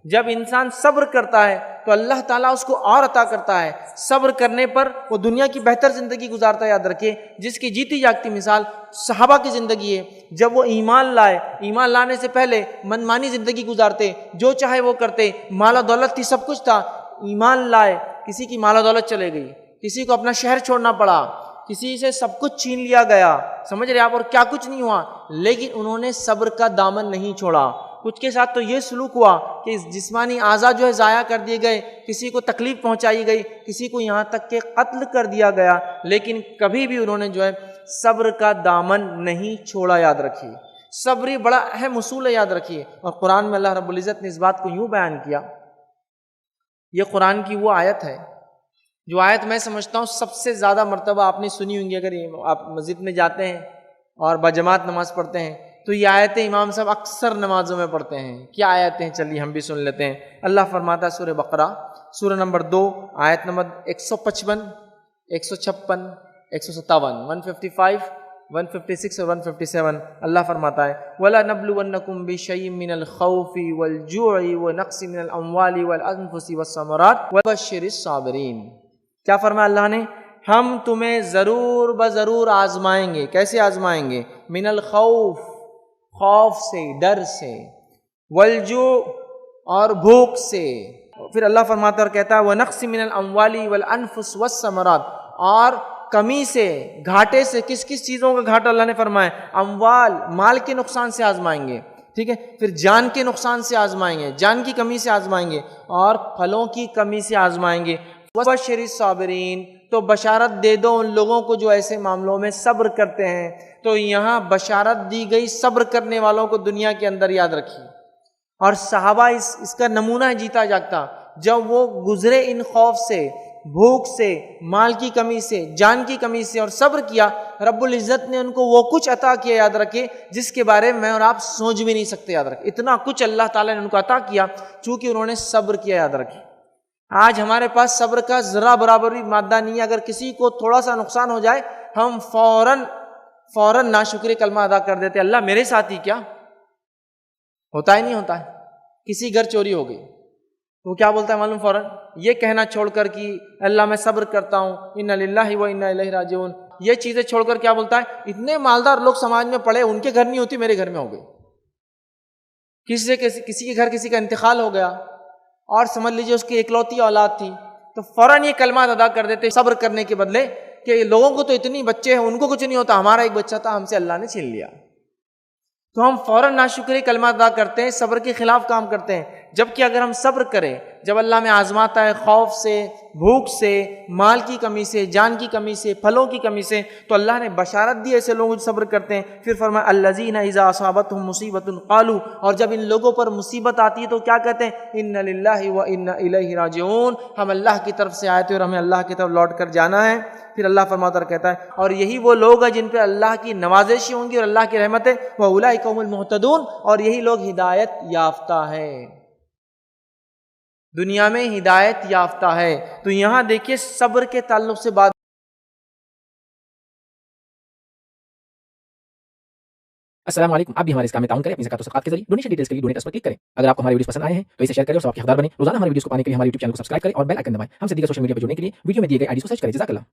جب انسان صبر کرتا ہے تو اللہ تعالیٰ اس کو اور عطا کرتا ہے. صبر کرنے پر وہ دنیا کی بہتر زندگی گزارتا ہے. یاد رکھیے جس کی جیتی جاگتی مثال صحابہ کی زندگی ہے. جب وہ ایمان لائے، ایمان لانے سے پہلے منمانی زندگی گزارتے، جو چاہے وہ کرتے، مال و دولت تھی، سب کچھ تھا. ایمان لائے، کسی کی مال و دولت چلے گئی، کسی کو اپنا شہر چھوڑنا پڑا، کسی سے سب کچھ چھین لیا گیا، سمجھ رہے آپ، اور کیا کچھ نہیں ہوا، لیکن انہوں نے صبر کا دامن نہیں چھوڑا. کچھ کے ساتھ تو یہ سلوک ہوا کہ جسمانی اعضاء جو ہے ضائع کر دیے گئے، کسی کو تکلیف پہنچائی گئی، کسی کو یہاں تک کہ قتل کر دیا گیا، لیکن کبھی بھی انہوں نے جو ہے صبر کا دامن نہیں چھوڑا. یاد رکھیے صبر یہ بڑا اہم اصول ہے، یاد رکھیے. اور قرآن میں اللہ رب العزت نے اس بات کو یوں بیان کیا. یہ قرآن کی وہ آیت ہے جو آیت میں سمجھتا ہوں سب سے زیادہ مرتبہ آپ نے سنی ہوں گی. اگر آپ مسجد میں جاتے ہیں اور باجماعت نماز پڑھتے ہیں تو یہ آیتیں امام صاحب اکثر نمازوں میں پڑھتے ہیں. کیا آیتیں؟ چلیے ہم بھی سن لیتے ہیں. اللہ فرماتا ہے سورہ بقرہ سورہ نمبر 2 آیت نمبر 155 156 157 155 156 اور 157. اللہ فرماتا ہے وَلَنَبْلُوَنَّكُمْ بِشَيْءٍ مِّنَ الْخَوْفِ وَالْجُوعِ وَنَقْصٍ مِّنَ الْأَمْوَالِ وَالْأَنفُسِ وَالثَّمَرَاتِ وَبَشِّرِ الصَّابِرِينَ. کیا فرمایا اللہ نے؟ ہم تمہیں ضرور بضرور آزمائیں گے. کیسے آزمائیں گے؟ من الخوف، خوف سے، ڈر سے، والجوع، اور بھوک سے. پھر اللہ فرماتا اور کہتا ہے وَنَقْصٍ مِّنَ الْأَمْوَالِ وَالْأَنفُسِ وَالثَّمَرَاتِ، اور کمی سے، گھاٹے سے. کس کس چیزوں کا گھاٹا اللہ نے فرمایا؟ اموال، مال کے نقصان سے آزمائیں گے، ٹھیک ہے. پھر جان کے نقصان سے آزمائیں گے، جان کی کمی سے آزمائیں گے، اور پھلوں کی کمی سے آزمائیں گے. وَبَشِّرِ الصَّابِرِينَ، تو بشارت دے دو ان لوگوں کو جو ایسے معاملوں میں صبر کرتے ہیں. تو یہاں بشارت دی گئی صبر کرنے والوں کو دنیا کے اندر. یاد رکھیے. اور صحابہ اس کا نمونہ ہے جیتا جاگتا. جب وہ گزرے ان خوف سے، بھوک سے، مال کی کمی سے، جان کی کمی سے، اور صبر کیا، رب العزت نے ان کو وہ کچھ عطا کیا. یاد رکھے جس کے بارے میں اور آپ سوچ بھی نہیں سکتے. یاد رکھے اتنا کچھ اللہ تعالیٰ نے ان کو عطا کیا چونکہ انہوں نے صبر کیا. یاد رکھے آج ہمارے پاس صبر کا ذرا برابر بھی مادہ نہیں ہے. اگر کسی کو تھوڑا سا نقصان ہو جائے ہم فوراً ناشکری کلمہ ادا کر دیتے، اللہ میرے ساتھ ہی کیا ہوتا ہی نہیں ہوتا ہے. کسی گھر چوری ہو گئی تو کیا بولتا ہے معلوم؟ فوراً یہ کہنا چھوڑ کر کہ اللہ میں صبر کرتا ہوں، انا للہ و انا الیہ راجعون، یہ چیزیں چھوڑ کر کیا بولتا ہے؟ اتنے مالدار لوگ سماج میں پڑے، ان کے گھر نہیں ہوتی، میرے گھر میں ہو گئی. کسی کے گھر کسی کا انتقال ہو گیا اور سمجھ لیجئے اس کی اکلوتی اولاد تھی، تو فوراً یہ کلمات ادا کر دیتے صبر کرنے کے بدلے کہ لوگوں کو تو اتنی بچے ہیں ان کو کچھ نہیں ہوتا، ہمارا ایک بچہ تھا ہم سے اللہ نے چھین لیا. تو ہم فوراً ناشکری کلمات ادا کرتے ہیں، صبر کے خلاف کام کرتے ہیں. جبکہ اگر ہم صبر کریں، جب اللہ میں آزماتا ہے خوف سے، بھوک سے، مال کی کمی سے، جان کی کمی سے، پھلوں کی کمی سے، تو اللہ نے بشارت دی ایسے لوگوں جو صبر کرتے ہیں. پھر فرمایا الذین اذا اصابتهم مصیبۃ قالوا، اور جب ان لوگوں پر مصیبت آتی ہے تو کیا کہتے ہیں؟ انا للہ و انا الیہ راجعون، ہم اللہ کی طرف سے آئے تھے اور ہمیں اللہ کی طرف لوٹ کر جانا ہے. پھر اللہ فرماتا اور کہتا ہے اور یہی وہ لوگ ہیں جن پہ اللہ کی نوازشیں ہوں گی اور اللہ کی رحمت ہے، وَأُولَٰئِکَ هُمُ الْمُهْتَدُونَ، اور یہی لوگ ہدایت یافتہ ہیں، دنیا میں ہدایت یافتہ ہے. تو یہاں دیکھیے صبر کے تعلق سے بات. السلام علیکم. آپ بھی ہمارے اس کام میں تعاون کریں اپنی زکات و صدقات کے ذریعے. ڈونیشن ڈیٹیلز کے لیے ڈونیٹ اس پر کلک کریں. اگر آپ کو ہمارے ویڈیوز پسند آئے ہیں تو اسے شیئر کریں اور سب کے حقدار بنیں. روزانہ ہمارے ویڈیوز کو پانے کے لیے ہمارے یوٹیوب چینل کو سبسکرائب کریں اور بیل آئکن دبائیں. ہم سے دیگر سوشل میڈیا پر جڑنے کے لیے ویڈیو میں دیے گئے آئی ڈی کو سرچ کریں. جزاک اللہ.